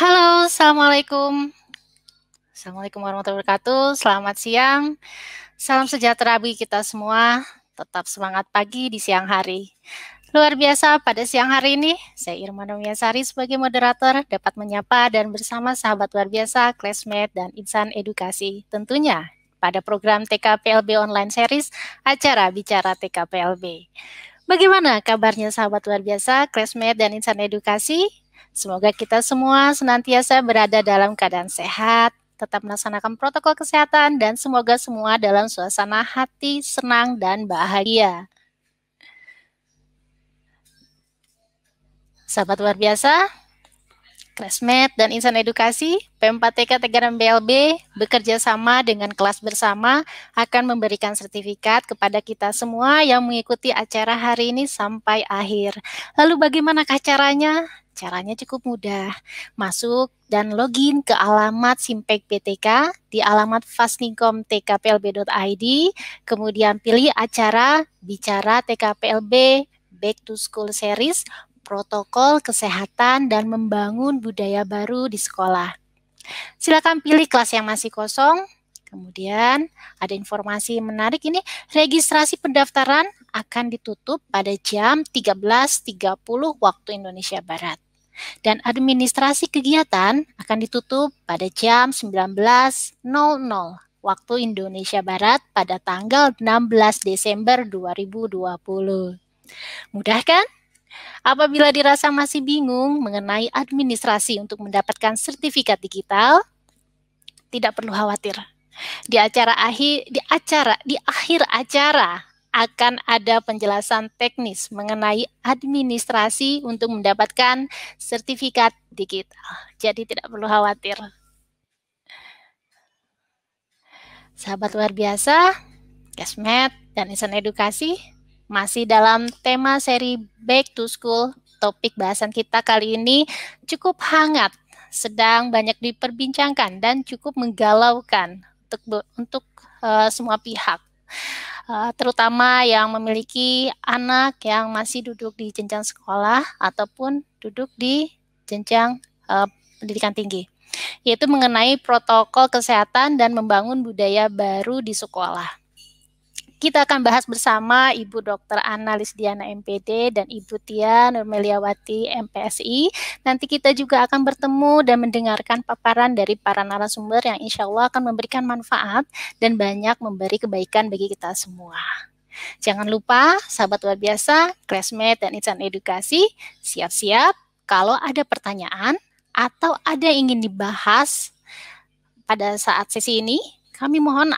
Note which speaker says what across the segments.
Speaker 1: Halo, Assalamualaikum. Assalamualaikum warahmatullahi wabarakatuh. Selamat siang. Salam sejahtera bagi kita semua. Tetap semangat pagi di siang hari. Luar biasa pada siang hari ini, saya Irma Nomiasari sebagai moderator dapat menyapa dan bersama sahabat luar biasa, classmate, dan insan edukasi. Tentunya pada program TKPLB Online Series, acara Bicara TKPLB. Bagaimana kabarnya sahabat luar biasa, classmate, dan insan edukasi? Semoga kita semua senantiasa berada dalam keadaan sehat, tetap melaksanakan protokol kesehatan, dan semoga semua dalam suasana hati senang dan bahagia. Sahabat luar biasa, classmate dan insan edukasi, P4TK Tegaran BLB bekerja sama dengan kelas bersama akan memberikan sertifikat kepada kita semua yang mengikuti acara hari ini sampai akhir. Lalu bagaimanakah caranya? Caranya cukup mudah. Masuk dan login ke alamat Simpek PTK di alamat fasnikom.tkplb.id, kemudian pilih acara Bicara TKPLB Back to School Series, protokol kesehatan dan membangun budaya baru di sekolah. Silakan pilih kelas yang masih kosong. Kemudian ada informasi menarik ini, registrasi pendaftaran akan ditutup pada jam 13.30 waktu Indonesia Barat. Dan administrasi kegiatan akan ditutup pada jam 19.00 waktu Indonesia Barat pada tanggal 16 Desember 2020. Mudah kan? Apabila dirasa masih bingung mengenai administrasi untuk mendapatkan sertifikat digital, tidak perlu khawatir. Di akhir acara akan ada penjelasan teknis mengenai administrasi untuk mendapatkan sertifikat digital. Jadi tidak perlu khawatir. Sahabat luar biasa, classmate dan insan edukasi, masih dalam tema seri Back to School. Topik bahasan kita kali ini cukup hangat, sedang banyak diperbincangkan dan cukup menggalaukan untuk semua pihak, terutama yang memiliki anak yang masih duduk di jenjang sekolah ataupun duduk di jenjang pendidikan tinggi, yaitu mengenai protokol kesehatan dan membangun budaya baru di sekolah. Kita akan bahas bersama Ibu Dr. Anna Lisdiana MPD dan Ibu Tia Nurmeliawati MPSI. Nanti kita juga akan bertemu dan mendengarkan paparan dari para narasumber yang insya Allah akan memberikan manfaat dan banyak memberi kebaikan bagi kita semua. Jangan lupa, sahabat luar biasa, classmate dan insan edukasi, siap-siap kalau ada pertanyaan atau ada yang ingin dibahas pada saat sesi ini, kami mohon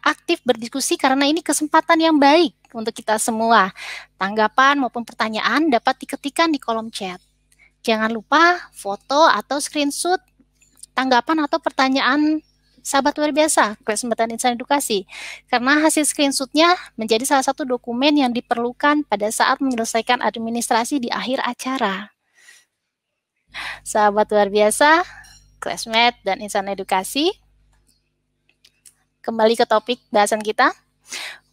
Speaker 1: aktif berdiskusi karena ini kesempatan yang baik untuk kita semua. Tanggapan maupun pertanyaan dapat diketikkan di kolom chat. Jangan lupa foto atau screenshot tanggapan atau pertanyaan sahabat luar biasa, kesempatan insan edukasi. Karena hasil screenshotnya menjadi salah satu dokumen yang diperlukan pada saat menyelesaikan administrasi di akhir acara. Sahabat luar biasa, classmate dan insan edukasi, kembali ke topik bahasan kita.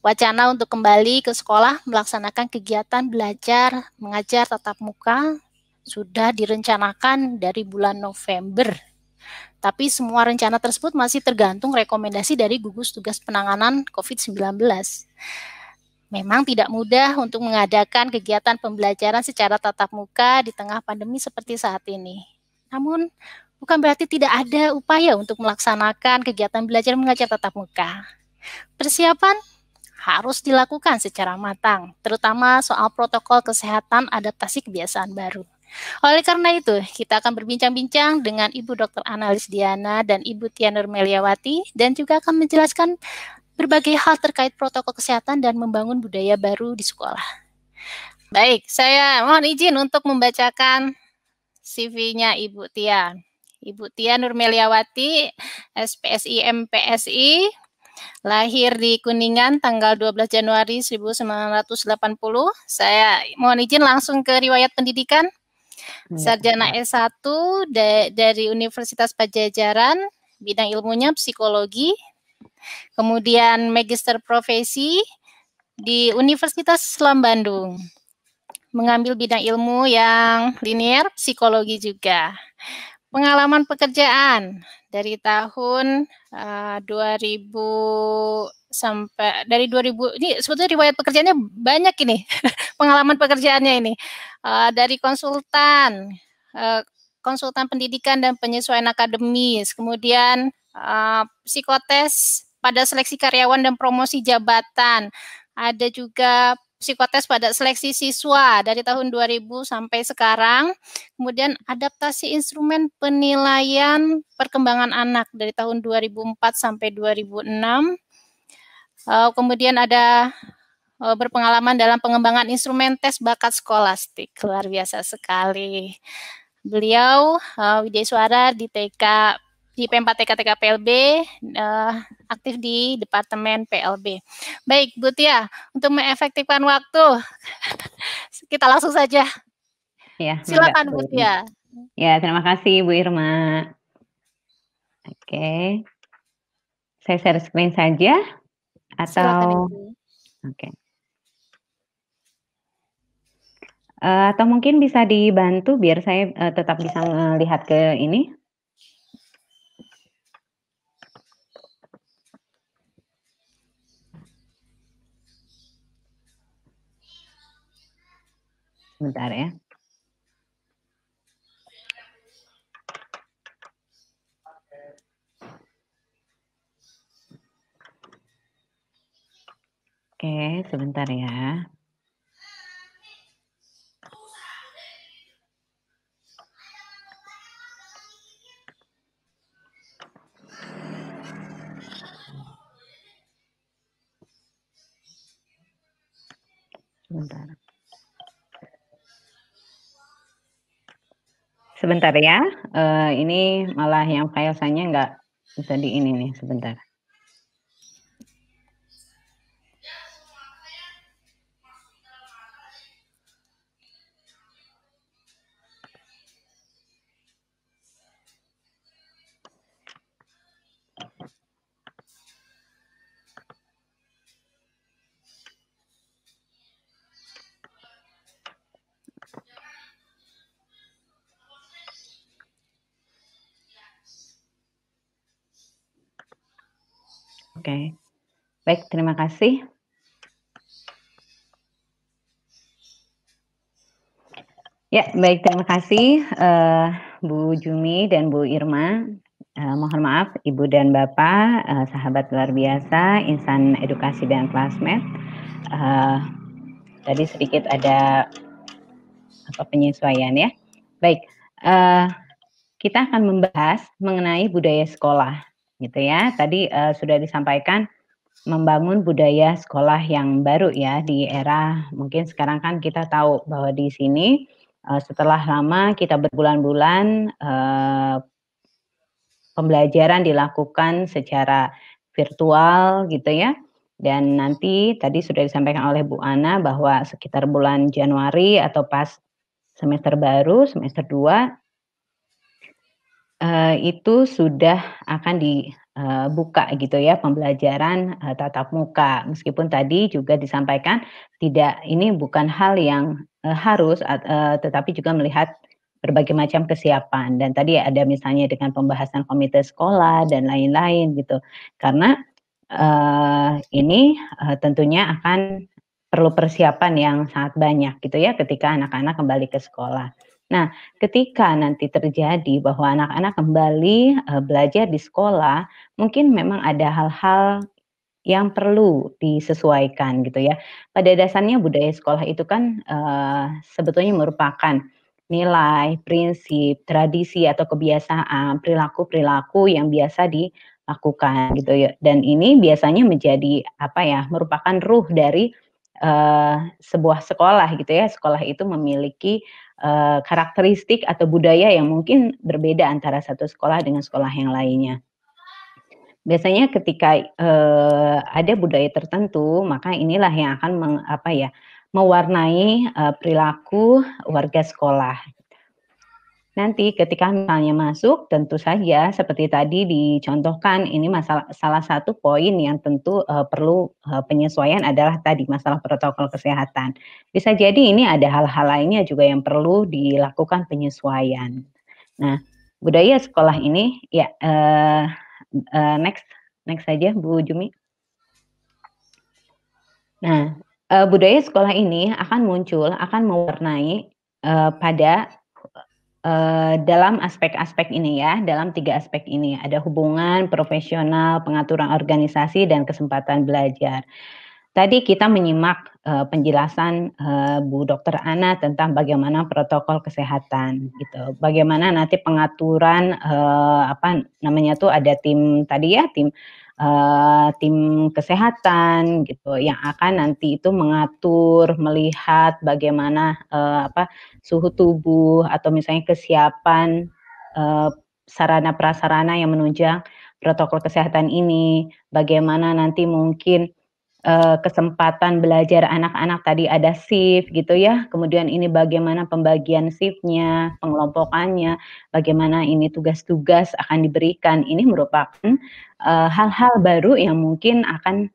Speaker 1: Wacana untuk kembali ke sekolah melaksanakan kegiatan belajar mengajar tatap muka sudah direncanakan dari bulan November. Tapi semua rencana tersebut masih tergantung rekomendasi dari gugus tugas penanganan COVID-19. Memang tidak mudah untuk mengadakan kegiatan pembelajaran secara tatap muka di tengah pandemi seperti saat ini. Namun, bukan berarti tidak ada upaya untuk melaksanakan kegiatan belajar mengajar tatap muka. Persiapan harus dilakukan secara matang, terutama soal protokol kesehatan adaptasi kebiasaan baru. Oleh karena itu, kita akan berbincang-bincang dengan Ibu Dr. Anna Lisdiana dan Ibu Tia Nurmeliawati dan juga akan menjelaskan berbagai hal terkait protokol kesehatan dan membangun budaya baru di sekolah. Baik, saya mohon izin untuk membacakan CV-nya Ibu Tia. Ibu Tia Nurmeliawati, SPSI MPSI, lahir di Kuningan tanggal 12 Januari 1980. Saya mohon izin langsung ke riwayat pendidikan. Sarjana S1 dari Universitas Padjadjaran, bidang ilmunya psikologi. Kemudian magister profesi di Universitas Islam Bandung. Mengambil bidang ilmu yang linier, psikologi juga. Pengalaman pekerjaan dari tahun 2000 sampai dari 2000 ini sebetulnya riwayat pekerjaannya banyak ini pengalaman pekerjaannya ini dari konsultan pendidikan dan penyesuaian akademis, kemudian psikotes pada seleksi karyawan dan promosi jabatan, ada juga psikotes pada seleksi siswa dari tahun 2000 sampai sekarang. Kemudian adaptasi instrumen penilaian perkembangan anak dari tahun 2004 sampai 2006. Kemudian ada berpengalaman dalam pengembangan instrumen tes bakat skolastik. Luar biasa sekali. Beliau Widya Suara di P4TK TK PLB, aktif di Departemen PLB. Baik, Bu Tia, untuk mengefektifkan waktu, kita langsung saja.
Speaker 2: Ya,
Speaker 1: silakan Bu Tia.
Speaker 2: Ya, terima kasih Bu Irma. Oke. Saya share screen saja atau
Speaker 1: silakan Ibu.
Speaker 2: Oke. Atau mungkin bisa dibantu biar saya tetap bisa melihat ke ini. Sebentar ya. Oke, sebentar ya. Sebentar ya. Ini malah yang filenya nggak bisa di ini nih, sebentar. Oke. Baik, terima kasih. Ya, baik, terima kasih Bu Jumi dan Bu Irma. Mohon maaf Ibu dan Bapak, sahabat luar biasa, insan edukasi dan classmate. Tadi sedikit ada penyesuaian ya. Baik, kita akan membahas mengenai budaya sekolah, gitu ya. Tadi sudah disampaikan membangun budaya sekolah yang baru ya di era mungkin sekarang kan kita tahu bahwa di sini setelah lama kita berbulan-bulan pembelajaran dilakukan secara virtual gitu ya. Dan nanti tadi sudah disampaikan oleh Bu Ana bahwa sekitar bulan Januari atau pas semester baru, semester 2, itu sudah akan dibuka gitu ya pembelajaran tatap muka. Meskipun tadi juga disampaikan ini bukan hal yang harus, tetapi juga melihat berbagai macam kesiapan. Dan tadi ada misalnya dengan pembahasan komite sekolah dan lain-lain gitu. Karena ini tentunya akan perlu persiapan yang sangat banyak gitu ya ketika anak-anak kembali ke sekolah. Nah, ketika nanti terjadi bahwa anak-anak kembali belajar di sekolah, mungkin memang ada hal-hal yang perlu disesuaikan gitu ya. Pada dasarnya budaya sekolah itu kan sebetulnya merupakan nilai, prinsip, tradisi atau kebiasaan, perilaku-perilaku yang biasa dilakukan gitu ya. Dan ini biasanya menjadi merupakan ruh dari sebuah sekolah gitu ya. Sekolah itu memiliki karakteristik atau budaya yang mungkin berbeda antara satu sekolah dengan sekolah yang lainnya. Biasanya ketika ada budaya tertentu, maka inilah yang akan mewarnai perilaku warga sekolah. Nanti ketika misalnya masuk, tentu saja seperti tadi dicontohkan, ini salah satu poin yang tentu perlu penyesuaian adalah tadi masalah protokol kesehatan. Bisa jadi ini ada hal-hal lainnya juga yang perlu dilakukan penyesuaian. Nah, budaya sekolah ini ya, next saja Bu Jumi. Nah, budaya sekolah ini akan muncul, akan mewarnai, pada, dalam aspek-aspek ini ya, dalam 3 aspek ini, ada hubungan profesional, pengaturan organisasi, dan kesempatan belajar. Tadi kita menyimak, penjelasan, Bu Dokter Ana tentang bagaimana protokol kesehatan gitu, bagaimana nanti pengaturan, apa namanya tuh, ada tim tadi ya, tim kesehatan gitu yang akan nanti itu mengatur, melihat bagaimana, apa, suhu tubuh atau misalnya kesiapan, sarana prasarana yang menunjang protokol kesehatan ini, bagaimana nanti mungkin kesempatan belajar anak-anak tadi ada shift gitu ya, kemudian ini bagaimana pembagian shift-nya, pengelompokannya, bagaimana ini tugas-tugas akan diberikan. Ini merupakan, hal-hal baru yang mungkin akan,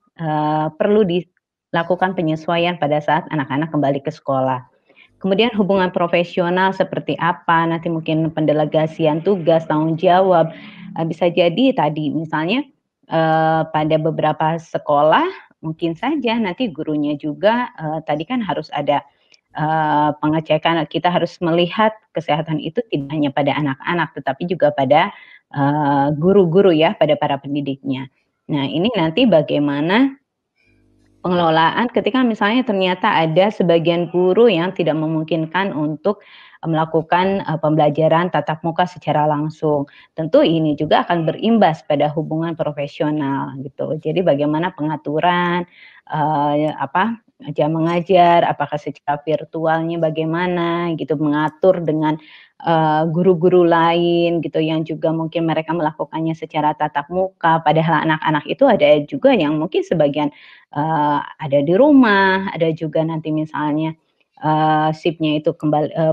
Speaker 2: perlu dilakukan penyesuaian pada saat anak-anak kembali ke sekolah. Kemudian hubungan profesional seperti apa, nanti mungkin pendelegasian tugas, tanggung jawab, bisa jadi tadi misalnya, pada beberapa sekolah mungkin saja nanti gurunya juga, tadi kan harus ada, pengecekan, kita harus melihat kesehatan itu tidak hanya pada anak-anak, tetapi juga pada, guru-guru ya, pada para pendidiknya. Nah, ini nanti bagaimana pengelolaan ketika misalnya ternyata ada sebagian guru yang tidak memungkinkan untuk, melakukan, pembelajaran tatap muka secara langsung. Tentu ini juga akan berimbas pada hubungan profesional gitu. Jadi bagaimana pengaturan, apa, jam mengajar, apakah secara virtualnya bagaimana gitu, mengatur dengan, guru-guru lain gitu yang juga mungkin mereka melakukannya secara tatap muka, padahal anak-anak itu ada juga yang mungkin sebagian ada di rumah, ada juga nanti misalnya, shift-nya itu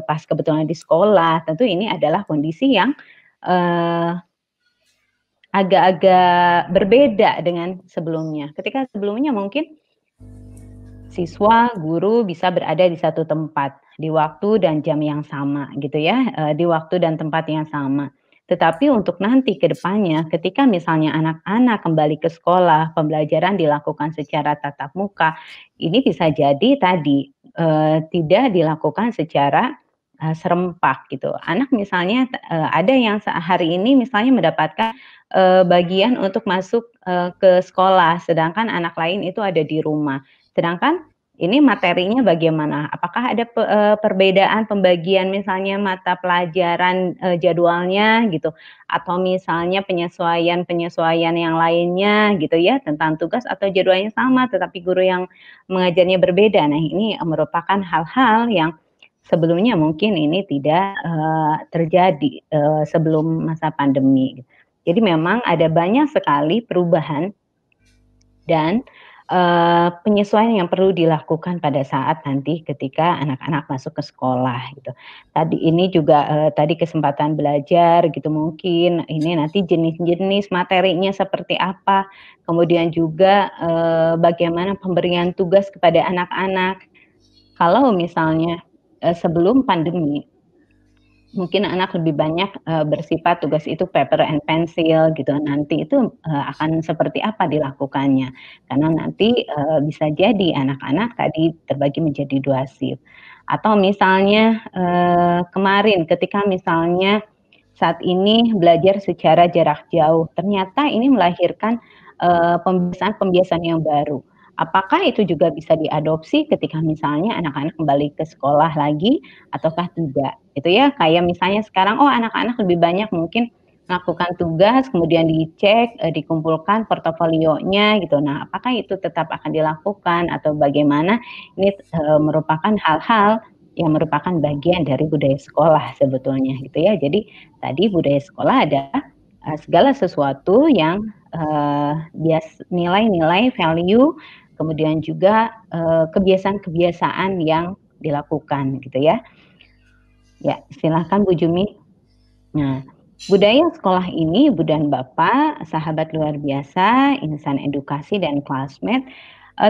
Speaker 2: pas kebetulan di sekolah, tentu ini adalah kondisi yang, eee, agak-agak berbeda dengan sebelumnya. Ketika sebelumnya mungkin siswa, guru bisa berada di satu tempat, di waktu dan jam yang sama gitu ya, di waktu dan tempat yang sama. Tetapi untuk nanti ke depannya ketika misalnya anak-anak kembali ke sekolah, pembelajaran dilakukan secara tatap muka, ini bisa jadi tadi, tidak dilakukan secara, serempak gitu. Anak misalnya, ada yang hari ini misalnya mendapatkan, bagian untuk masuk, ke sekolah, sedangkan anak lain itu ada di rumah. Sedangkan ini materinya bagaimana? Apakah ada perbedaan pembagian misalnya mata pelajaran, jadwalnya gitu, atau misalnya penyesuaian-penyesuaian yang lainnya gitu ya, tentang tugas atau jadwalnya sama tetapi guru yang mengajarnya berbeda. Nah ini merupakan hal-hal yang sebelumnya mungkin ini tidak, terjadi, sebelum masa pandemi. Jadi memang ada banyak sekali perubahan dan, penyesuaian yang perlu dilakukan pada saat nanti ketika anak-anak masuk ke sekolah gitu. Tadi ini juga, tadi kesempatan belajar gitu mungkin, ini nanti jenis-jenis materinya seperti apa, kemudian juga, bagaimana pemberian tugas kepada anak-anak. Kalau misalnya, sebelum pandemi mungkin anak lebih banyak, bersifat tugas itu paper and pencil gitu, nanti itu, akan seperti apa dilakukannya. Karena nanti, bisa jadi anak-anak tadi terbagi menjadi 2 shift. Atau misalnya, kemarin ketika misalnya saat ini belajar secara jarak jauh, ternyata ini melahirkan, pembiasaan-pembiasaan yang baru. Apakah itu juga bisa diadopsi ketika misalnya anak-anak kembali ke sekolah lagi ataukah tidak? Itu ya, kayak misalnya sekarang, oh anak-anak lebih banyak mungkin melakukan tugas, kemudian dicek, dikumpulkan portofolionya gitu. Nah, apakah itu tetap akan dilakukan atau bagaimana? Ini, merupakan hal-hal yang merupakan bagian dari budaya sekolah sebetulnya gitu ya. Jadi tadi budaya sekolah adalah, segala sesuatu yang, nilai-nilai, value, kemudian juga, kebiasaan-kebiasaan yang dilakukan gitu ya. Ya, silahkan Bu Jumi. Nah, budaya sekolah ini, Bu dan Bapak, sahabat luar biasa, insan edukasi dan classmate,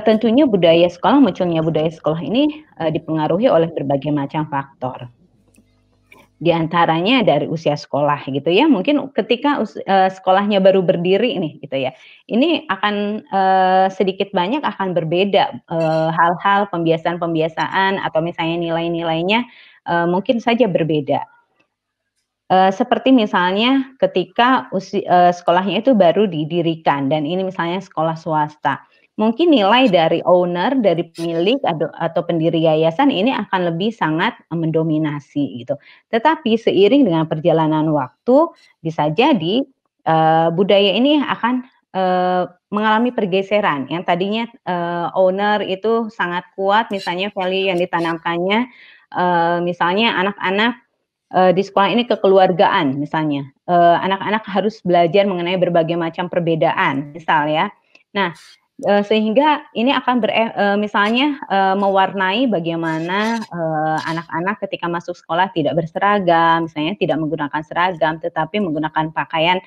Speaker 2: tentunya munculnya budaya sekolah ini, dipengaruhi oleh berbagai macam faktor. Di antaranya dari usia sekolah gitu ya, mungkin ketika sekolahnya baru berdiri nih gitu ya, ini akan, sedikit banyak akan berbeda, hal-hal pembiasaan-pembiasaan atau misalnya nilai-nilainya, mungkin saja berbeda. Seperti misalnya ketika sekolahnya itu baru didirikan dan ini misalnya sekolah swasta. Mungkin nilai dari owner, dari pemilik atau pendiri yayasan ini akan lebih sangat mendominasi gitu. Tetapi seiring dengan perjalanan waktu bisa jadi, budaya ini akan, mengalami pergeseran yang tadinya, owner itu sangat kuat misalnya value yang ditanamkannya, misalnya anak-anak di sekolah ini kekeluargaan misalnya, anak-anak harus belajar mengenai berbagai macam perbedaan misal ya. Nah, sehingga ini akan misalnya, mewarnai bagaimana, anak-anak ketika masuk sekolah tidak berseragam, misalnya tidak menggunakan seragam, tetapi menggunakan pakaian,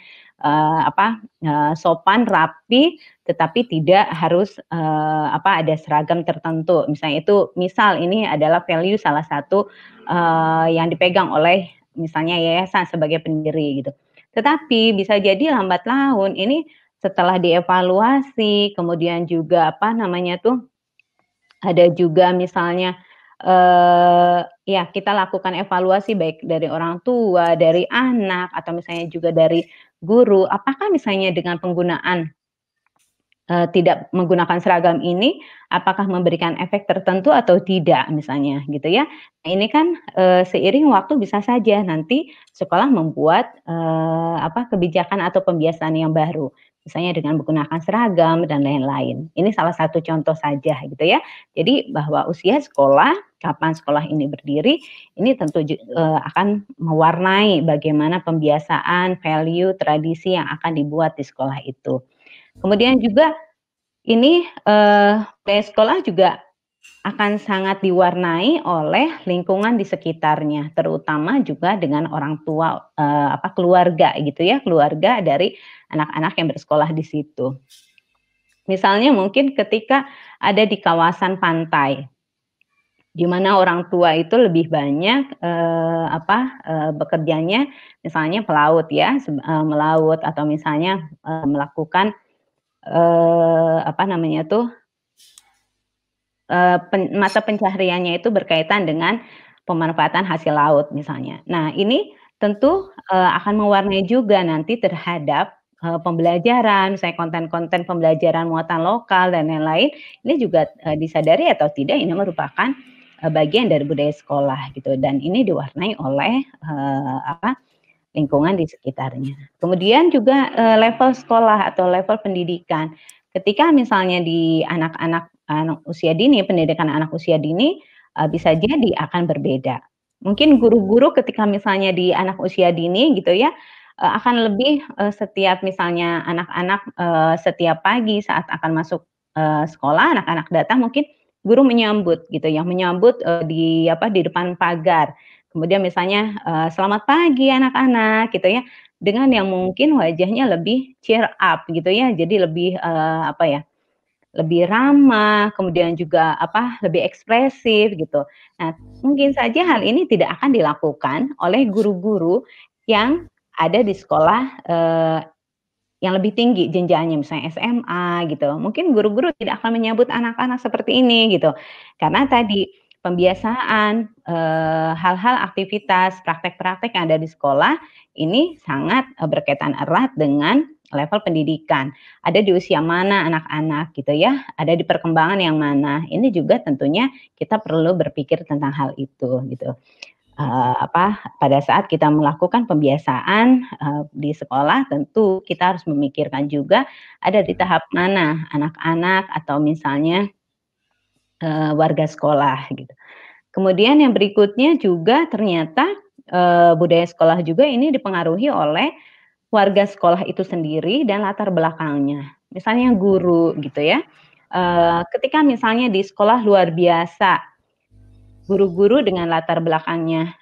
Speaker 2: sopan, rapi, tetapi tidak harus, ada seragam tertentu. Misalnya itu misal ini adalah value salah satu, yang dipegang oleh misalnya yayasan sebagai pendiri gitu. Tetapi bisa jadi lambat laun ini setelah dievaluasi, kemudian juga ada juga misalnya, ya kita lakukan evaluasi baik dari orang tua, dari anak, atau misalnya juga dari guru, apakah misalnya dengan penggunaan tidak menggunakan seragam ini, apakah memberikan efek tertentu atau tidak misalnya gitu ya. Nah ini kan, seiring waktu bisa saja nanti sekolah membuat, kebijakan atau pembiasaan yang baru, misalnya dengan menggunakan seragam dan lain-lain. Ini salah satu contoh saja gitu ya. Jadi bahwa usia sekolah, kapan sekolah ini berdiri, ini tentu akan mewarnai bagaimana pembiasaan, value, tradisi yang akan dibuat di sekolah itu. Kemudian juga ini, budaya sekolah juga akan sangat diwarnai oleh lingkungan di sekitarnya, terutama juga dengan orang tua, keluarga gitu ya, keluarga dari anak-anak yang bersekolah di situ. Misalnya mungkin ketika ada di kawasan pantai, di mana orang tua itu lebih banyak, bekerjanya misalnya pelaut ya, melaut atau misalnya, melakukan, apa namanya tuh, mata pencahariannya itu berkaitan dengan pemanfaatan hasil laut misalnya. Nah ini tentu, akan mewarnai juga nanti terhadap, pembelajaran, misalnya konten-konten pembelajaran muatan lokal dan lain-lain, ini juga, disadari atau tidak ini merupakan, bagian dari budaya sekolah gitu dan ini diwarnai oleh, lingkungan di sekitarnya. Kemudian juga, level sekolah atau level pendidikan. Ketika misalnya di anak usia dini, pendidikan anak usia dini, bisa jadi akan berbeda. Mungkin guru-guru ketika misalnya di anak usia dini gitu ya, akan lebih, setiap misalnya anak-anak, setiap pagi saat akan masuk, sekolah, anak-anak datang mungkin guru menyambut gitu ya, menyambut, di depan pagar. Kemudian misalnya, "Selamat pagi anak-anak," gitu ya, dengan yang mungkin wajahnya lebih cheer up gitu ya, jadi lebih, lebih ramah, kemudian juga lebih ekspresif gitu. Nah, mungkin saja hal ini tidak akan dilakukan oleh guru-guru yang ada di sekolah, yang lebih tinggi jenjangnya, misalnya SMA gitu. Mungkin guru-guru tidak akan menyambut anak-anak seperti ini gitu. Karena tadi pembiasaan, hal-hal aktivitas, praktek-praktek yang ada di sekolah ini sangat, berkaitan erat dengan level pendidikan. Ada di usia mana anak-anak gitu ya, ada di perkembangan yang mana. Ini juga tentunya kita perlu berpikir tentang hal itu gitu. Pada saat kita melakukan pembiasaan, di sekolah tentu kita harus memikirkan juga ada di tahap mana anak-anak atau misalnya, warga sekolah gitu. Kemudian yang berikutnya juga ternyata, budaya sekolah juga ini dipengaruhi oleh warga sekolah itu sendiri dan latar belakangnya. Misalnya guru gitu ya, ketika misalnya di sekolah luar biasa, guru-guru dengan latar belakangnya,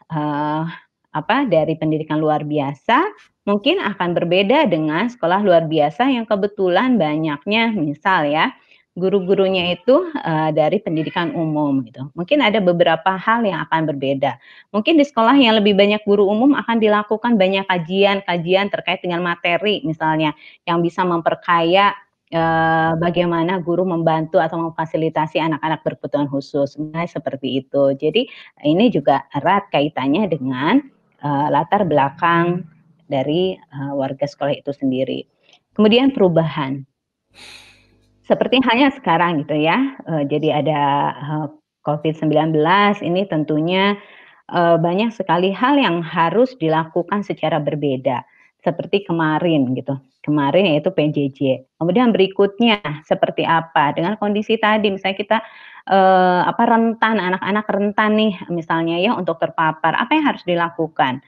Speaker 2: dari pendidikan luar biasa, mungkin akan berbeda dengan sekolah luar biasa yang kebetulan banyaknya misal ya, guru-gurunya itu, dari pendidikan umum gitu. Mungkin ada beberapa hal yang akan berbeda. Mungkin di sekolah yang lebih banyak guru umum akan dilakukan banyak kajian-kajian terkait dengan materi misalnya, yang bisa memperkaya, bagaimana guru membantu atau memfasilitasi anak-anak berkebutuhan khusus, misalnya seperti itu. Jadi ini juga erat kaitannya dengan, latar belakang dari, warga sekolah itu sendiri. Kemudian perubahan. Seperti halnya sekarang gitu ya, jadi ada, COVID-19 ini tentunya, banyak sekali hal yang harus dilakukan secara berbeda, seperti kemarin gitu. Kemarin yaitu PJJ. Kemudian berikutnya seperti apa, dengan kondisi tadi misalnya kita, rentan, anak-anak rentan nih misalnya ya untuk terpapar, apa yang harus dilakukan?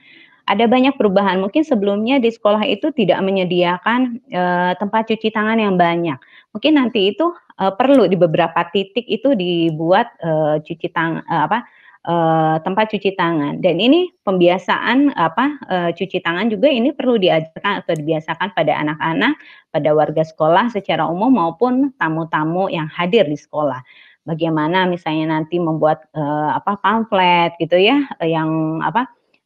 Speaker 2: Ada banyak perubahan, mungkin sebelumnya di sekolah itu tidak menyediakan, tempat cuci tangan yang banyak. Mungkin nanti itu, perlu di beberapa titik itu dibuat, tempat cuci tangan dan ini pembiasaan cuci tangan juga ini perlu diajarkan atau dibiasakan pada anak-anak, pada warga sekolah secara umum maupun tamu-tamu yang hadir di sekolah. Bagaimana misalnya nanti membuat, pamflet gitu ya, yang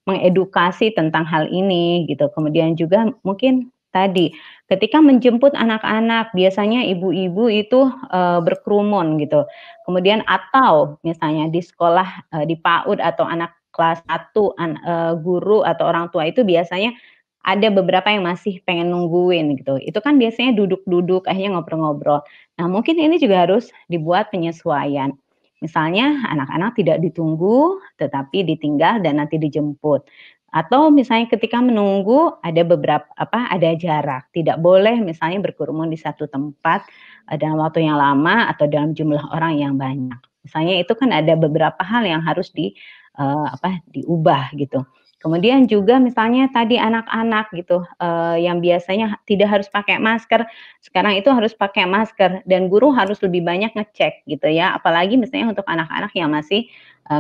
Speaker 2: mengedukasi tentang hal ini gitu. Kemudian juga mungkin tadi, ketika menjemput anak-anak biasanya ibu-ibu itu, berkerumun gitu. Kemudian atau misalnya di sekolah, di PAUD atau anak kelas 1 guru atau orang tua itu biasanya ada beberapa yang masih pengen nungguin gitu. Itu kan biasanya duduk-duduk, akhirnya ngobrol-ngobrol. Nah mungkin ini juga harus dibuat penyesuaian. Misalnya anak-anak tidak ditunggu, tetapi ditinggal dan nanti dijemput. Atau misalnya ketika menunggu ada jarak, tidak boleh misalnya berkerumun di satu tempat, dalam waktu yang lama atau dalam jumlah orang yang banyak. Misalnya itu kan ada beberapa hal yang harus diubah gitu. Kemudian juga misalnya tadi anak-anak gitu, yang biasanya tidak harus pakai masker, sekarang itu harus pakai masker dan guru harus lebih banyak ngecek gitu ya, apalagi misalnya untuk anak-anak yang masih,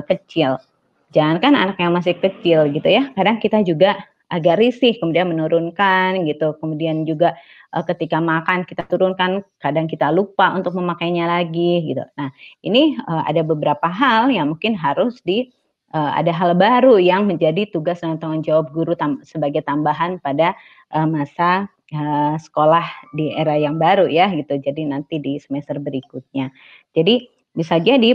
Speaker 2: kecil. Jangankan anak yang masih kecil gitu ya, kadang kita juga agak risih kemudian menurunkan gitu, kemudian juga, ketika makan kita turunkan, kadang kita lupa untuk memakainya lagi gitu. Nah ini, ada beberapa hal yang mungkin harus ada hal baru yang menjadi tugas dan tanggung jawab guru sebagai tambahan pada, masa, sekolah di era yang baru ya gitu, jadi nanti di semester berikutnya. Jadi bisa jadi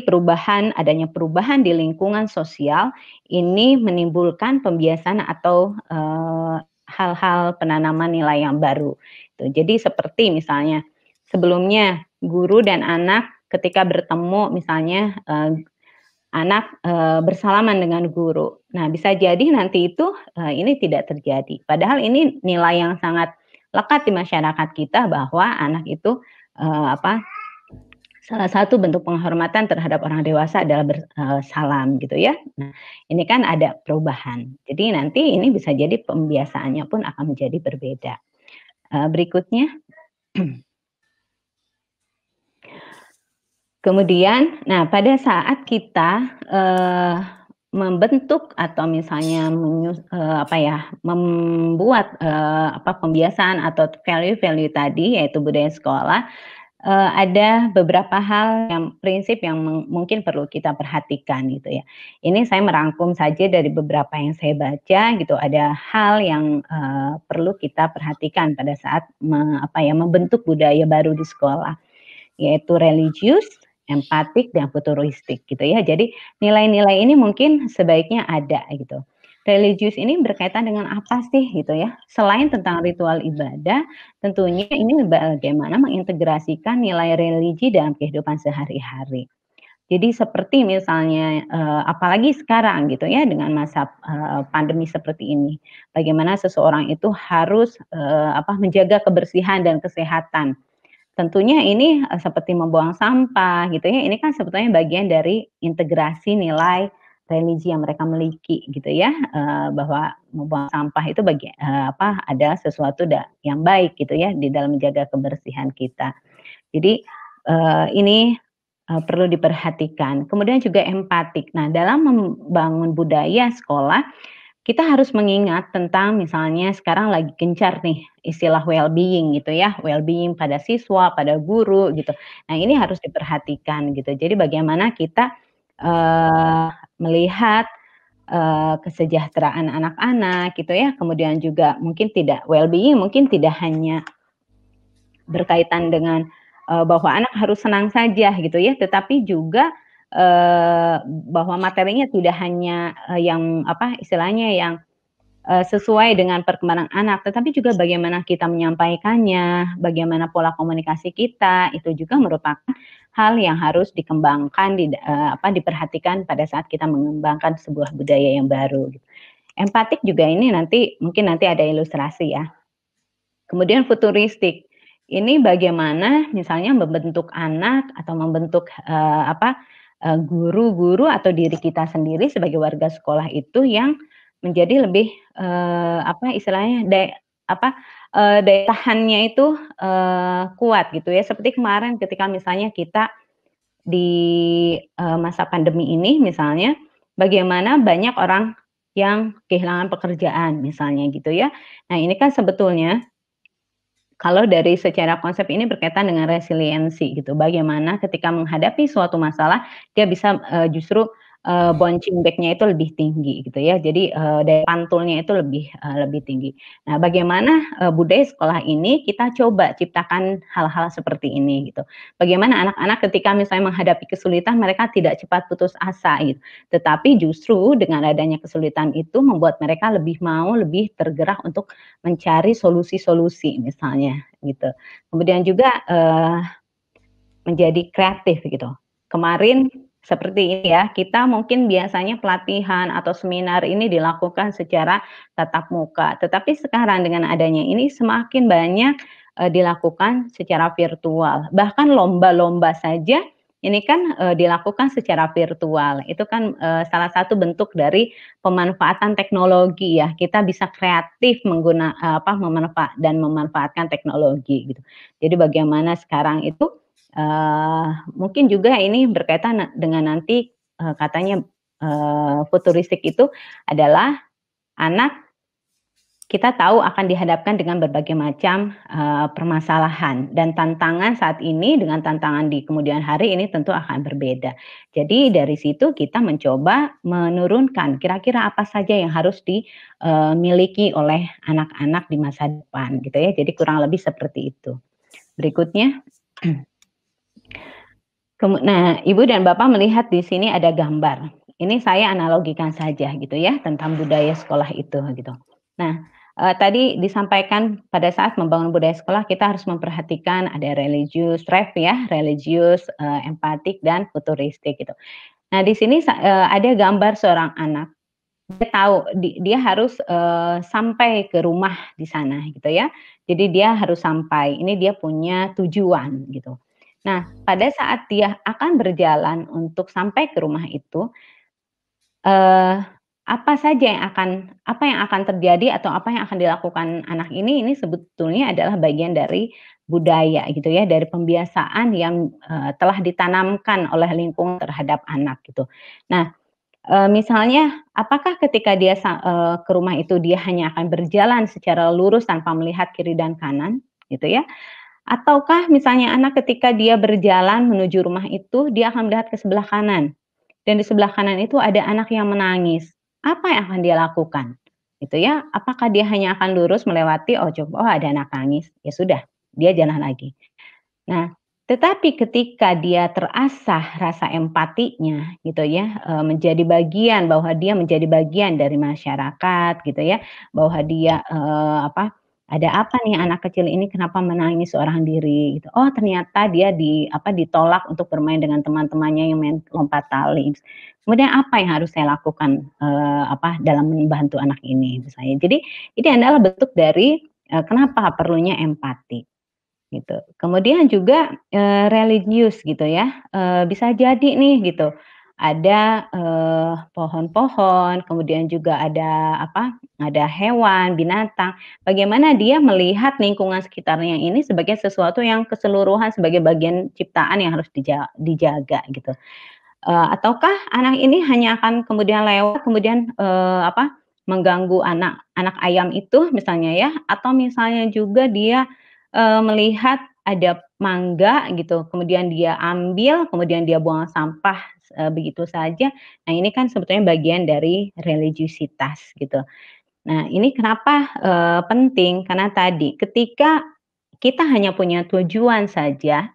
Speaker 2: adanya perubahan di lingkungan sosial ini menimbulkan pembiasaan atau, hal-hal penanaman nilai yang baru, gitu. Jadi seperti misalnya sebelumnya guru dan anak ketika bertemu misalnya, anak, bersalaman dengan guru. Nah, bisa jadi nanti itu, ini tidak terjadi. Padahal ini nilai yang sangat lekat di masyarakat kita bahwa anak itu, salah satu bentuk penghormatan terhadap orang dewasa adalah salam gitu ya. Nah, ini kan ada perubahan. Jadi nanti ini bisa jadi pembiasaannya pun akan menjadi berbeda. Berikutnya. Kemudian, nah pada saat kita, membentuk atau misalnya membuat, pembiasaan atau value-value tadi yaitu budaya sekolah, ada beberapa hal prinsip yang mungkin perlu kita perhatikan gitu ya. Ini saya merangkum saja dari beberapa yang saya baca gitu, ada hal yang, perlu kita perhatikan pada saat membentuk budaya baru di sekolah, yaitu religius, empatik, dan futuristik gitu ya. Jadi nilai-nilai ini mungkin sebaiknya ada gitu. Religius ini berkaitan dengan apa sih gitu ya, selain tentang ritual ibadah, tentunya ini bagaimana mengintegrasikan nilai religi dalam kehidupan sehari-hari. Jadi seperti misalnya, apalagi sekarang gitu ya dengan masa, pandemi seperti ini, bagaimana seseorang itu harus, menjaga kebersihan dan kesehatan. Tentunya ini, seperti membuang sampah gitu ya, ini kan sebetulnya bagian dari integrasi nilai religi yang mereka miliki gitu ya, bahwa membuang sampah itu adalah sesuatu yang baik gitu ya di dalam menjaga kebersihan kita. Jadi, ini, perlu diperhatikan. Kemudian juga empatik. Nah, dalam membangun budaya sekolah, kita harus mengingat tentang misalnya sekarang lagi gencar nih istilah well-being gitu ya, well-being pada siswa, pada guru gitu. Nah ini harus diperhatikan gitu. Jadi bagaimana kita, melihat, kesejahteraan anak-anak gitu ya, kemudian juga mungkin tidak well-being mungkin tidak hanya berkaitan dengan, bahwa anak harus senang saja gitu ya, tetapi juga, bahwa materinya tidak hanya, yang apa, istilahnya yang, sesuai dengan perkembangan anak, tetapi juga bagaimana kita menyampaikannya, bagaimana pola komunikasi kita, itu juga merupakan hal yang harus dikembangkan, diperhatikan pada saat kita mengembangkan sebuah budaya yang baru, gitu. Empatik juga ini nanti mungkin nanti ada ilustrasi ya. Kemudian futuristik, ini bagaimana misalnya membentuk anak atau membentuk, guru-guru atau diri kita sendiri sebagai warga sekolah itu yang menjadi lebih, istilahnya daya tahannya itu, kuat gitu ya. Seperti kemarin ketika misalnya kita di, masa pandemi ini misalnya, bagaimana banyak orang yang kehilangan pekerjaan misalnya gitu ya. Nah ini kan sebetulnya kalau dari secara konsep ini berkaitan dengan resiliensi gitu, bagaimana ketika menghadapi suatu masalah dia bisa, justru, bouncing back-nya itu lebih tinggi gitu ya. Jadi, daya pantulnya itu lebih tinggi. Nah bagaimana, budaya sekolah ini kita coba ciptakan hal-hal seperti ini gitu. Bagaimana anak-anak ketika misalnya menghadapi kesulitan mereka tidak cepat putus asa gitu, tetapi justru dengan adanya kesulitan itu membuat mereka lebih mau, lebih tergerak untuk mencari solusi-solusi misalnya gitu. Kemudian juga, menjadi kreatif gitu. Kemarin seperti ini ya, kita mungkin biasanya pelatihan atau seminar ini dilakukan secara tatap muka, tetapi sekarang dengan adanya ini semakin banyak, dilakukan secara virtual. Bahkan lomba-lomba saja ini kan, dilakukan secara virtual. Itu kan, salah satu bentuk dari pemanfaatan teknologi ya. Kita bisa kreatif memanfaatkan teknologi gitu. Jadi bagaimana sekarang itu mungkin juga ini berkaitan dengan nanti, katanya, futuristik itu adalah anak kita tahu akan dihadapkan dengan berbagai macam, permasalahan dan tantangan saat ini dengan tantangan di kemudian hari ini tentu akan berbeda. Jadi dari situ kita mencoba menurunkan kira-kira apa saja yang harus dimiliki oleh anak-anak di masa depan gitu ya. Jadi kurang lebih seperti itu. Berikutnya. Nah, Ibu dan Bapak melihat di sini ada gambar. Ini saya analogikan saja gitu ya, tentang budaya sekolah itu gitu. Nah, tadi disampaikan pada saat membangun budaya sekolah kita harus memperhatikan ada religius drive ya, religius, empatik dan futuristik gitu. Nah, di sini ada gambar seorang anak, dia tahu dia harus, sampai ke rumah di sana gitu ya. Jadi dia harus sampai, ini dia punya tujuan gitu. Nah, pada saat dia akan berjalan untuk sampai ke rumah itu, eee, apa yang akan terjadi atau apa yang akan dilakukan anak ini sebetulnya adalah bagian dari budaya gitu ya, dari pembiasaan yang, telah ditanamkan oleh lingkungan terhadap anak gitu. Nah, misalnya apakah ketika dia ke rumah itu dia hanya akan berjalan secara lurus tanpa melihat kiri dan kanan gitu ya, ataukah misalnya anak ketika dia berjalan menuju rumah itu, dia akan melihat ke sebelah kanan, dan di sebelah kanan itu ada anak yang menangis. Apa yang akan dia lakukan? Gitu ya. Apakah dia hanya akan lurus melewati, oh ada anak nangis, ya sudah, dia jalan lagi. Nah, tetapi ketika dia terasah rasa empatinya gitu ya, menjadi bagian bahwa dia menjadi bagian dari masyarakat gitu ya, bahwa dia, ada apa nih anak kecil ini kenapa menangis seorang diri gitu. Oh ternyata dia ditolak untuk bermain dengan teman-temannya yang main lompat tali. Kemudian apa yang harus saya lakukan, dalam membantu anak ini misalnya. Jadi ini adalah bentuk dari, kenapa perlunya empati. Gitu. Kemudian juga, religius gitu ya, bisa jadi nih gitu, ada, pohon-pohon, kemudian juga ada hewan, binatang, bagaimana dia melihat lingkungan sekitarnya ini sebagai sesuatu yang keseluruhan, sebagai bagian ciptaan yang harus dijaga gitu. Ataukah anak ini hanya akan kemudian lewat, kemudian, mengganggu anak ayam itu misalnya ya, atau misalnya juga dia, melihat ada mangga gitu, kemudian dia ambil, kemudian dia buang sampah, begitu saja. Nah, ini kan sebetulnya bagian dari religiusitas gitu. Nah, ini kenapa, penting, karena tadi ketika kita hanya punya tujuan saja,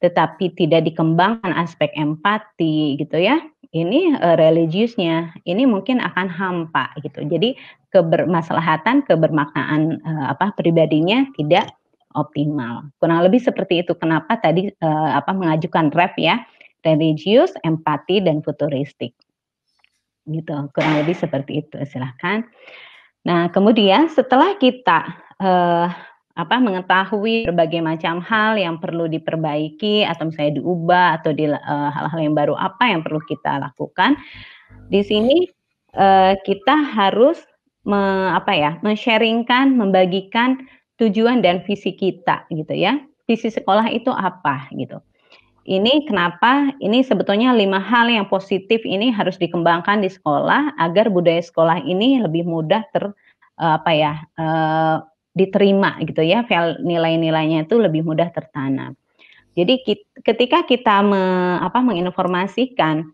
Speaker 2: tetapi tidak dikembangkan aspek empati gitu ya, ini, religiusnya, ini mungkin akan hampa gitu. Jadi kebermaslahatan, kebermaknaan, pribadinya tidak optimal. Kurang lebih seperti itu kenapa tadi, mengajukan REP ya, religius, empati, dan futuristik, gitu. Kurang lebih seperti itu, silahkan. Nah, kemudian setelah kita, mengetahui berbagai macam hal yang perlu diperbaiki atau misalnya diubah atau hal-hal yang baru apa yang perlu kita lakukan, di sini, kita harus men-sharing-kan, membagikan tujuan dan visi kita gitu ya. Visi sekolah itu apa gitu. Ini kenapa, ini sebetulnya 5 hal yang positif ini harus dikembangkan di sekolah agar budaya sekolah ini lebih mudah diterima gitu ya, nilai-nilainya itu lebih mudah tertanam. Jadi ketika kita menginformasikan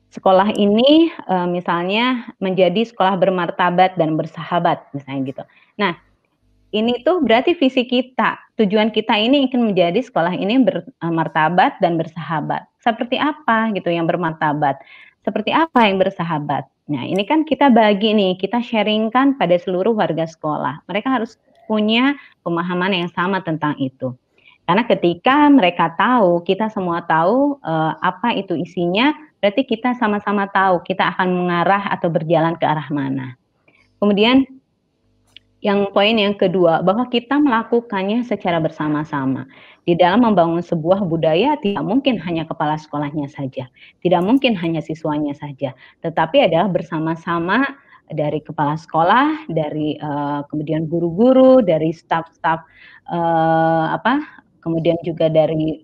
Speaker 2: sekolah ini, misalnya menjadi sekolah bermartabat dan bersahabat misalnya gitu. Nah, ini tuh berarti visi kita, tujuan kita ini ingin menjadi sekolah ini bermartabat dan bersahabat. Seperti apa gitu yang bermartabat? Seperti apa yang bersahabat? Nah, ini kan kita bagi nih, kita sharing-kan pada seluruh warga sekolah. Mereka harus punya pemahaman yang sama tentang itu. Karena ketika mereka tahu, kita semua tahu, apa itu isinya, berarti kita sama-sama tahu kita akan mengarah atau berjalan ke arah mana. Kemudian poin yang kedua, bahwa kita melakukannya secara bersama-sama. Di dalam membangun sebuah budaya tidak mungkin hanya kepala sekolahnya saja, tidak mungkin hanya siswanya saja, tetapi adalah bersama-sama dari kepala sekolah, dari, kemudian guru-guru, dari staf-staf, kemudian juga dari,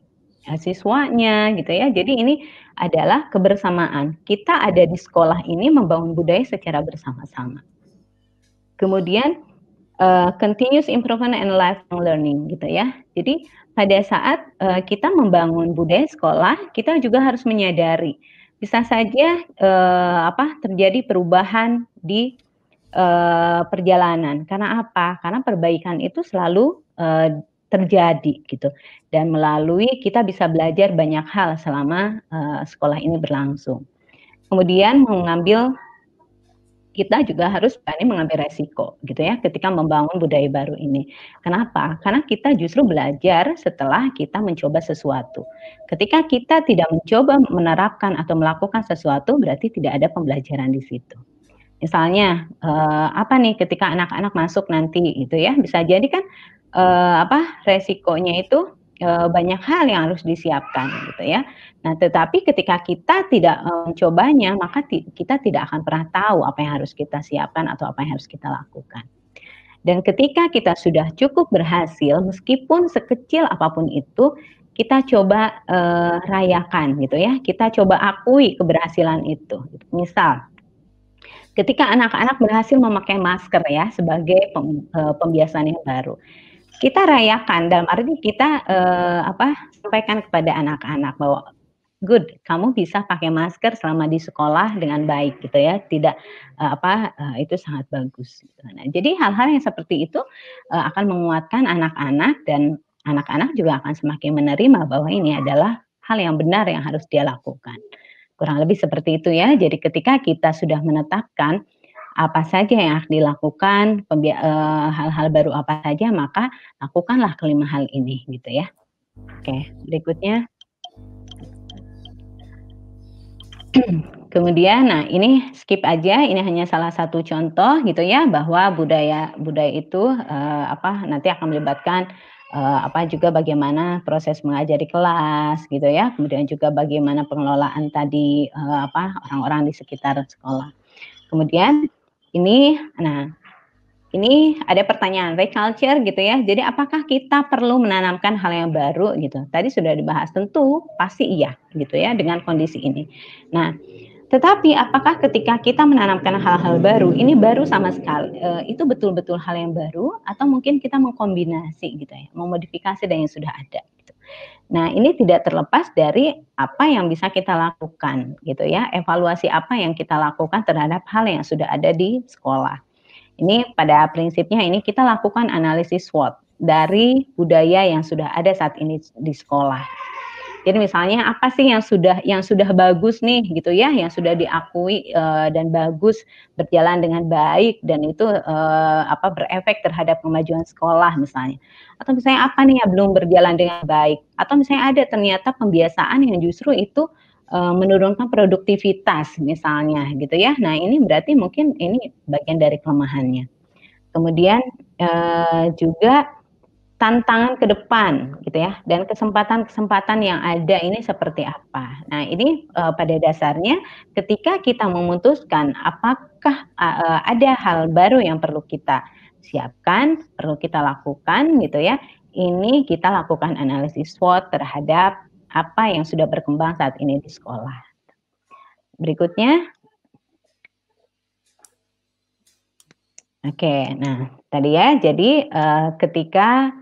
Speaker 2: siswanya gitu ya. Jadi ini adalah kebersamaan. Kita ada di sekolah ini membangun budaya secara bersama-sama. Kemudian continuous improvement and lifelong learning gitu ya. Jadi pada saat, kita membangun budaya sekolah, kita juga harus menyadari bisa saja, terjadi perubahan di, perjalanan. Karena apa? Karena perbaikan itu selalu, terjadi gitu dan melalui kita bisa belajar banyak hal selama, sekolah ini berlangsung. Kemudian kita juga harus berani mengambil resiko gitu ya ketika membangun budaya baru ini. Kenapa? Karena kita justru belajar setelah kita mencoba sesuatu. Ketika kita tidak mencoba menerapkan atau melakukan sesuatu berarti tidak ada pembelajaran di situ. Misalnya, ketika anak-anak masuk nanti gitu ya, bisa jadi kan, resikonya itu, banyak hal yang harus disiapkan gitu ya. Nah, tetapi ketika kita tidak, mencobanya, maka kita tidak akan pernah tahu apa yang harus kita siapkan atau apa yang harus kita lakukan. Dan ketika kita sudah cukup berhasil, meskipun sekecil apapun itu, kita coba, rayakan gitu ya, kita coba akui keberhasilan itu. Misal, ketika anak-anak berhasil memakai masker ya sebagai pembiasaan yang baru. Kita rayakan dalam arti kita, sampaikan kepada anak-anak bahwa, "Good, kamu bisa pakai masker selama di sekolah dengan baik," gitu ya, tidak, itu sangat bagus gitu. Nah, jadi hal-hal yang seperti itu, akan menguatkan anak-anak dan anak-anak juga akan semakin menerima bahwa ini adalah hal yang benar yang harus dia lakukan. Kurang lebih seperti itu ya. Jadi ketika kita sudah menetapkan apa saja yang harus dilakukan, hal-hal baru apa saja, maka lakukanlah kelima hal ini gitu ya. Oke, berikutnya. Kemudian, nah ini skip aja, ini hanya salah satu contoh gitu ya, bahwa budaya itu, nanti akan melibatkan, juga bagaimana proses mengajar di kelas gitu ya, kemudian juga bagaimana pengelolaan tadi, orang-orang di sekitar sekolah. Kemudian ini ada pertanyaan reculture gitu ya. Jadi apakah kita perlu menanamkan hal yang baru gitu? Tadi sudah dibahas, tentu pasti iya gitu ya dengan kondisi ini. Nah, Tetapi apakah ketika kita menanamkan hal-hal baru, ini baru sama sekali, itu betul-betul hal yang baru atau mungkin kita mengkombinasi gitu ya, memodifikasi dari yang sudah ada gitu. Nah, ini tidak terlepas dari apa yang bisa kita lakukan gitu ya, evaluasi apa yang kita lakukan terhadap hal yang sudah ada di sekolah. Ini pada prinsipnya ini kita lakukan analisis SWOT dari budaya yang sudah ada saat ini di sekolah. Jadi misalnya apa sih yang sudah bagus nih gitu ya, yang sudah diakui, dan bagus, berjalan dengan baik dan itu, berefek terhadap kemajuan sekolah misalnya. Atau misalnya apa nih yang belum berjalan dengan baik, atau misalnya ada ternyata pembiasaan yang justru itu, menurunkan produktivitas misalnya gitu ya. Nah ini berarti mungkin ini bagian dari kelemahannya. Kemudian, juga tantangan ke depan gitu ya, dan kesempatan-kesempatan yang ada ini seperti apa. Nah ini, pada dasarnya ketika kita memutuskan apakah, ada hal baru yang perlu kita siapkan, perlu kita lakukan gitu ya, ini kita lakukan analisis SWOT terhadap apa yang sudah berkembang saat ini di sekolah. Berikutnya. Oke, nah tadi ya, jadi, ketika,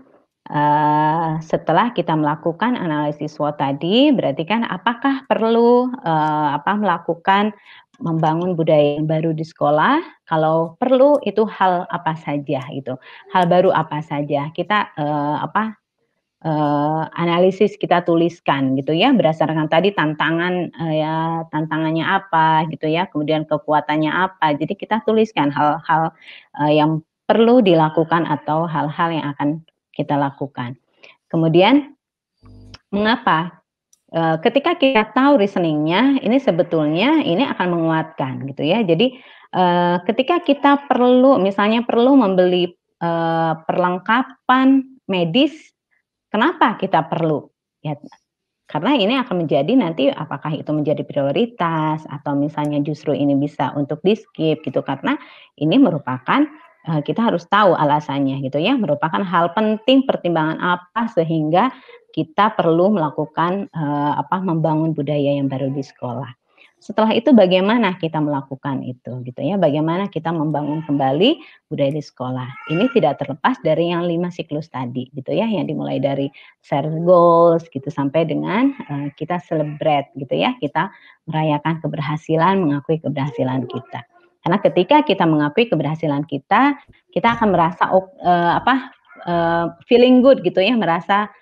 Speaker 2: setelah kita melakukan analisis SWOT tadi, berarti kan apakah perlu, melakukan membangun budaya yang baru di sekolah? Kalau perlu itu hal apa saja gitu, hal baru apa saja? Kita, analisis kita tuliskan gitu ya, berdasarkan tadi tantangannya apa gitu ya, kemudian kekuatannya apa. Jadi kita tuliskan hal-hal, yang perlu dilakukan atau hal-hal yang akan kita lakukan. Kemudian mengapa? Ketika kita tahu reasoningnya, ini sebetulnya ini akan menguatkan gitu ya. Jadi, ketika kita misalnya perlu membeli, perlengkapan medis. Kenapa kita perlu? Ya, karena ini akan menjadi nanti apakah itu menjadi prioritas atau misalnya justru ini bisa untuk di-skip gitu, karena ini merupakan, kita harus tahu alasannya gitu ya, merupakan hal penting pertimbangan apa sehingga kita perlu melakukan, membangun budaya yang baru di sekolah. Setelah itu bagaimana kita melakukan itu gitu ya, bagaimana kita membangun kembali budaya di sekolah. Ini tidak terlepas dari yang 5 siklus tadi gitu ya, yang dimulai dari share goals gitu sampai dengan, kita celebrate gitu ya, kita merayakan keberhasilan, mengakui keberhasilan kita. Karena ketika kita mengakui keberhasilan kita akan merasa feeling good gitu ya, merasa,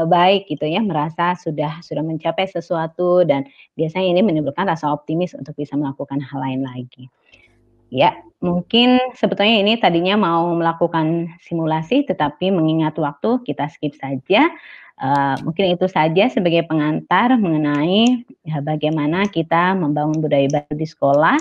Speaker 2: baik gitu ya, merasa sudah mencapai sesuatu dan biasanya ini menimbulkan rasa optimis untuk bisa melakukan hal lain lagi. Ya, mungkin sebetulnya ini tadinya mau melakukan simulasi, tetapi mengingat waktu kita skip saja. Mungkin itu saja sebagai pengantar mengenai, bagaimana kita membangun budaya baru di sekolah,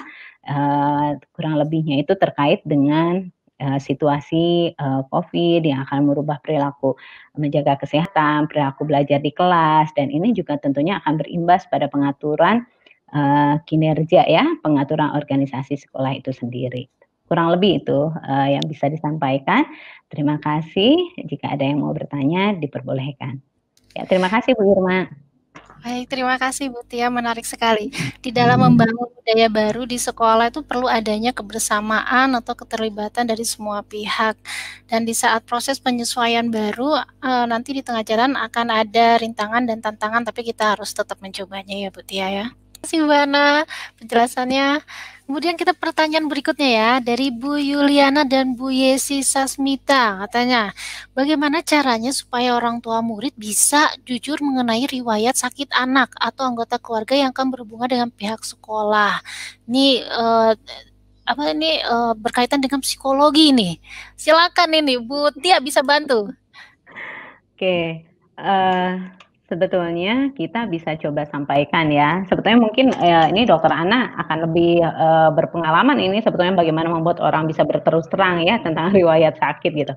Speaker 2: kurang lebihnya itu terkait dengan, situasi, Covid yang akan merubah perilaku menjaga kesehatan, perilaku belajar di kelas, dan ini juga tentunya akan berimbas pada pengaturan kinerja ya, pengaturan organisasi sekolah itu sendiri. Kurang lebih itu, yang bisa disampaikan. Terima kasih, jika ada yang mau bertanya diperbolehkan. Ya, terima kasih Bu Irma.
Speaker 1: Baik, terima kasih Bu Tia, menarik sekali. Di dalam membangun budaya baru di sekolah itu perlu adanya kebersamaan atau keterlibatan dari semua pihak. Dan di saat proses penyesuaian baru, nanti di tengah jalan akan ada rintangan dan tantangan, tapi kita harus tetap mencobanya ya Bu Tia ya. Terima kasih Bu Ana penjelasannya. Kemudian kita pertanyaan berikutnya ya, dari Bu Yuliana dan Bu Yesi Sasmita, katanya, bagaimana caranya supaya orang tua murid bisa jujur mengenai riwayat sakit anak atau anggota keluarga yang akan berhubungan dengan pihak sekolah? Ini berkaitan dengan psikologi nih. Silakan ini Bu Tia bisa bantu.
Speaker 2: Oke, sebetulnya kita bisa coba sampaikan ya, sebetulnya mungkin, ini Dokter Ana akan lebih, berpengalaman ini sebetulnya bagaimana membuat orang bisa berterus terang ya tentang riwayat sakit gitu.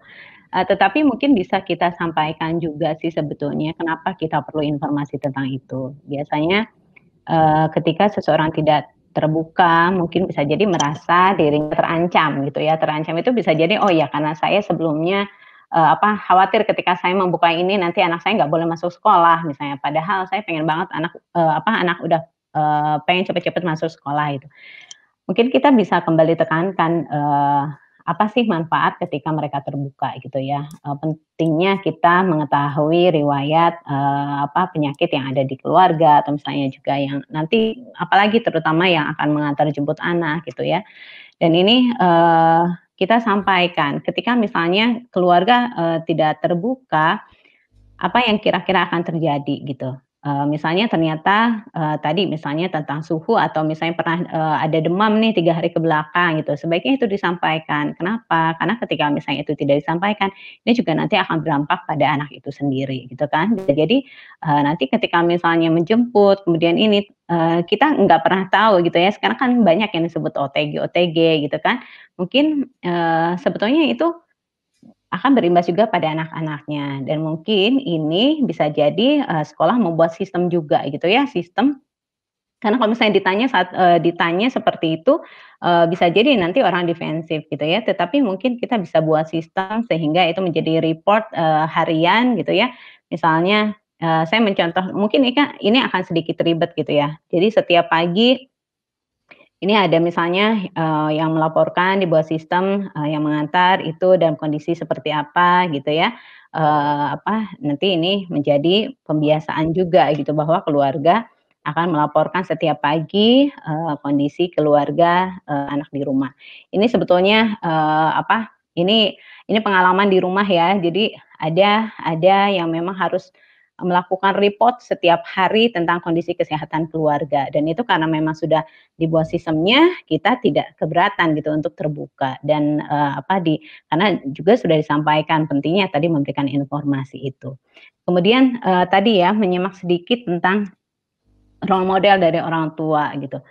Speaker 2: Tetapi mungkin bisa kita sampaikan juga sih sebetulnya kenapa kita perlu informasi tentang itu. Biasanya, ketika seseorang tidak terbuka, mungkin bisa jadi merasa dirinya terancam gitu ya, terancam itu bisa jadi, "Oh ya karena saya sebelumnya, khawatir ketika saya membuka ini nanti anak saya nggak boleh masuk sekolah," misalnya. Padahal saya pengen banget anak udah pengen cepet-cepet masuk sekolah itu. Mungkin kita bisa kembali tekankan, apa sih manfaat ketika mereka terbuka gitu ya, pentingnya kita mengetahui riwayat, penyakit yang ada di keluarga atau misalnya juga yang nanti apalagi terutama yang akan mengantar jemput anak gitu ya. Dan ini, kita sampaikan ketika misalnya keluarga, tidak terbuka, apa yang kira-kira akan terjadi gitu. Misalnya ternyata, tadi misalnya tentang suhu atau misalnya pernah, ada demam nih 3 hari ke belakang gitu, sebaiknya itu disampaikan. Kenapa? Karena ketika misalnya itu tidak disampaikan, ini juga nanti akan berdampak pada anak itu sendiri gitu kan. Bisa jadi, nanti ketika misalnya menjemput kemudian ini, kita nggak pernah tahu gitu ya, sekarang kan banyak yang disebut OTG-OTG gitu kan. Mungkin, sebetulnya itu akan berimbas juga pada anak-anaknya dan mungkin ini bisa jadi, sekolah membuat sistem juga gitu ya, sistem karena kalau misalnya ditanya seperti itu, bisa jadi nanti orang defensif gitu ya, tetapi mungkin kita bisa buat sistem sehingga itu menjadi report, harian gitu ya. Misalnya, saya mencontoh mungkin ini akan sedikit ribet gitu ya. Jadi setiap pagi ini ada misalnya, yang melaporkan dibuat sistem, yang mengantar itu dalam kondisi seperti apa gitu ya, nanti ini menjadi pembiasaan juga gitu bahwa keluarga akan melaporkan setiap pagi, kondisi keluarga, anak di rumah. Ini sebetulnya, ini pengalaman di rumah ya, jadi ada yang memang harus melakukan report setiap hari tentang kondisi kesehatan keluarga dan itu karena memang sudah dibuat sistemnya, kita tidak keberatan gitu untuk terbuka dan, karena juga sudah disampaikan pentingnya tadi memberikan informasi itu. Kemudian, tadi ya menyimak sedikit tentang role model dari orang tua gitu.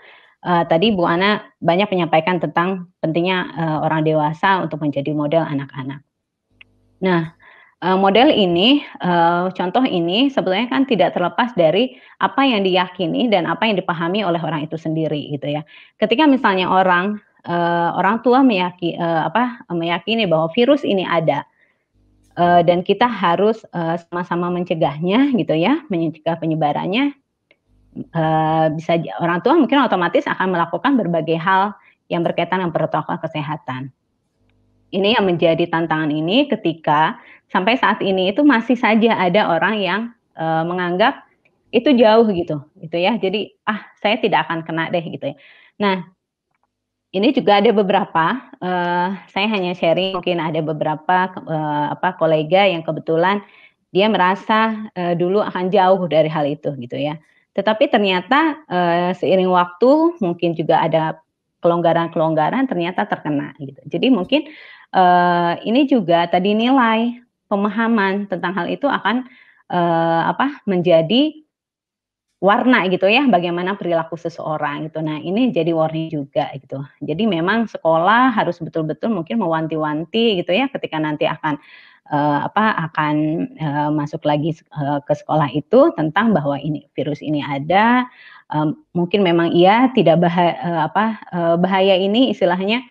Speaker 2: Tadi Bu Ana banyak menyampaikan tentang pentingnya, orang dewasa untuk menjadi model anak-anak. Nah, model ini, contoh ini sebetulnya kan tidak terlepas dari apa yang diyakini dan apa yang dipahami oleh orang itu sendiri gitu ya. Ketika misalnya orang tua meyakini bahwa virus ini ada, dan kita harus, sama-sama mencegahnya gitu ya, mencegah penyebarannya, orang tua mungkin otomatis akan melakukan berbagai hal yang berkaitan dengan protokol kesehatan. Ini yang menjadi tantangan ini ketika sampai saat ini itu masih saja ada orang yang, menganggap itu jauh gitu ya. Jadi, "Ah, saya tidak akan kena deh," gitu ya. Nah, ini juga ada beberapa, saya hanya sharing mungkin ada beberapa, kolega yang kebetulan dia merasa, dulu akan jauh dari hal itu gitu ya. Tetapi ternyata, seiring waktu mungkin juga ada kelonggaran-kelonggaran ternyata terkena gitu. Jadi mungkin, ini juga tadi nilai pemahaman tentang hal itu akan, menjadi warna gitu ya, bagaimana perilaku seseorang gitu. Nah, ini jadi warning juga gitu. Jadi memang sekolah harus betul-betul mungkin mewanti-wanti gitu ya, ketika nanti akan, masuk lagi ke sekolah itu tentang bahwa ini virus ini ada, mungkin memang iya tidak bahaya ini istilahnya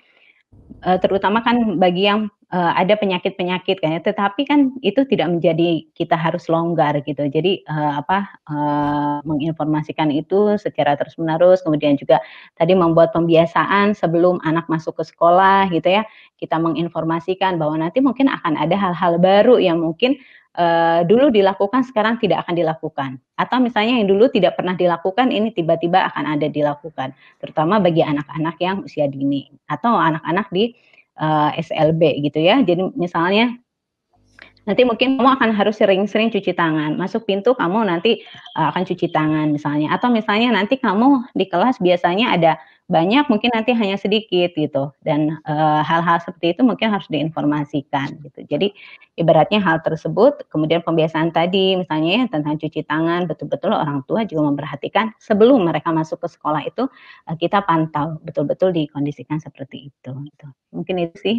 Speaker 2: terutama kan bagi yang, ada penyakit-penyakit kan ya, tetapi kan itu tidak menjadi kita harus longgar gitu. Jadi, menginformasikan itu secara terus-menerus, kemudian juga tadi membuat pembiasaan sebelum anak masuk ke sekolah gitu ya, kita menginformasikan bahwa nanti mungkin akan ada hal-hal baru yang mungkin, dulu dilakukan sekarang tidak akan dilakukan, atau misalnya yang dulu tidak pernah dilakukan ini tiba-tiba akan ada dilakukan. Terutama bagi anak-anak yang usia dini atau anak-anak di, SLB gitu ya. Jadi misalnya nanti mungkin kamu akan harus sering-sering cuci tangan, masuk pintu kamu nanti, akan cuci tangan misalnya, atau misalnya nanti kamu di kelas biasanya ada banyak, mungkin nanti hanya sedikit gitu dan, hal-hal seperti itu mungkin harus diinformasikan gitu. Jadi ibaratnya hal tersebut kemudian pembiasaan tadi misalnya ya tentang cuci tangan, betul-betul orang tua juga memperhatikan sebelum mereka masuk ke sekolah itu, kita pantau betul-betul dikondisikan seperti itu gitu. Mungkin itu sih,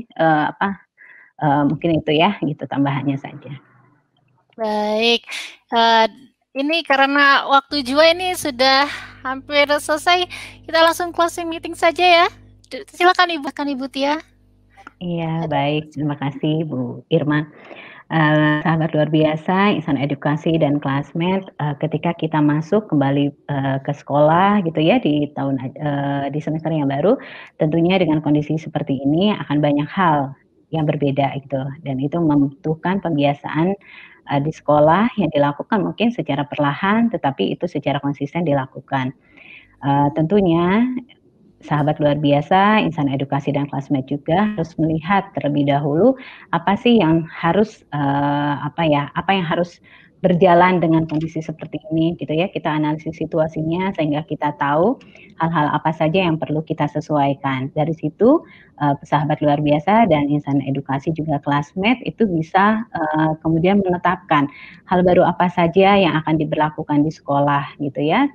Speaker 2: mungkin itu ya gitu tambahannya saja.
Speaker 1: Baik, eee, ini karena waktu juga ini sudah hampir selesai, kita langsung closing meeting saja ya. Silakan Ibu Tia.
Speaker 2: Iya
Speaker 1: Ada
Speaker 2: baik, terima kasih Bu Irma. Sahabat luar biasa, insan edukasi dan classmate, ketika kita masuk kembali, ke sekolah gitu ya di semester yang baru, tentunya dengan kondisi seperti ini akan banyak hal yang berbeda gitu, dan itu membutuhkan pembiasaan, di sekolah yang dilakukan mungkin secara perlahan, tetapi itu secara konsisten dilakukan. Tentunya sahabat luar biasa, insan edukasi dan classmate juga harus melihat terlebih dahulu apa sih yang harus, apa yang harus berjalan dengan kondisi seperti ini gitu ya. Kita analisis situasinya sehingga kita tahu hal-hal apa saja yang perlu kita sesuaikan. Dari situ, sahabat luar biasa dan insan edukasi juga classmate itu bisa, kemudian menetapkan hal baru apa saja yang akan diberlakukan di sekolah gitu ya,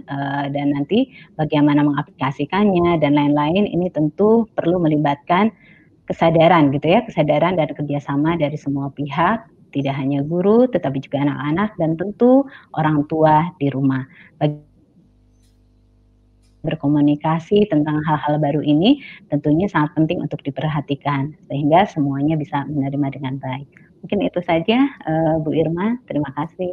Speaker 2: dan nanti bagaimana mengaplikasikannya dan lain-lain ini tentu perlu melibatkan kesadaran gitu ya, kesadaran dan kerjasama dari semua pihak, tidak hanya guru tetapi juga anak-anak dan tentu orang tua di rumah. Berkomunikasi tentang hal-hal baru ini tentunya sangat penting untuk diperhatikan, sehingga semuanya bisa menerima dengan baik. Mungkin itu saja, Bu Irma, terima kasih.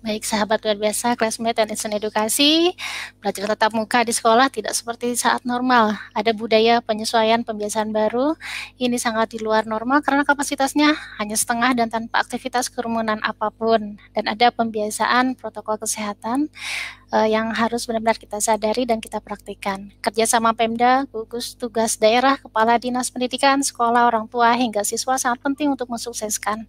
Speaker 1: Baik sahabat luar biasa, classmate dan insan edukasi, belajar tatap muka di sekolah tidak seperti saat normal. Ada budaya penyesuaian pembiasaan baru, ini sangat di luar normal karena kapasitasnya hanya setengah dan tanpa aktivitas kerumunan apapun. Dan ada pembiasaan protokol kesehatan yang harus benar-benar kita sadari dan kita praktikkan. Kerjasama Pemda, gugus tugas daerah, kepala dinas pendidikan, sekolah, orang tua, hingga siswa sangat penting untuk mensukseskan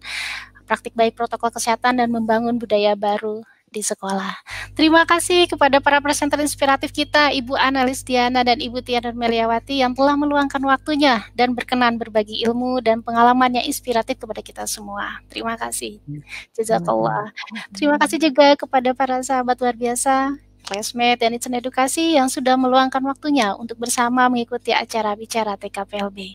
Speaker 1: praktik baik protokol kesehatan dan membangun budaya baru di sekolah. Terima kasih kepada para presenter inspiratif kita, Ibu Analis Diana dan Ibu Tiana Meliawati yang telah meluangkan waktunya dan berkenan berbagi ilmu dan pengalamannya inspiratif kepada kita semua. Terima kasih. Jazakallah. Terima kasih juga kepada para sahabat luar biasa, classmate dan insan edukasi yang sudah meluangkan waktunya untuk bersama mengikuti acara Bicara TKPLB.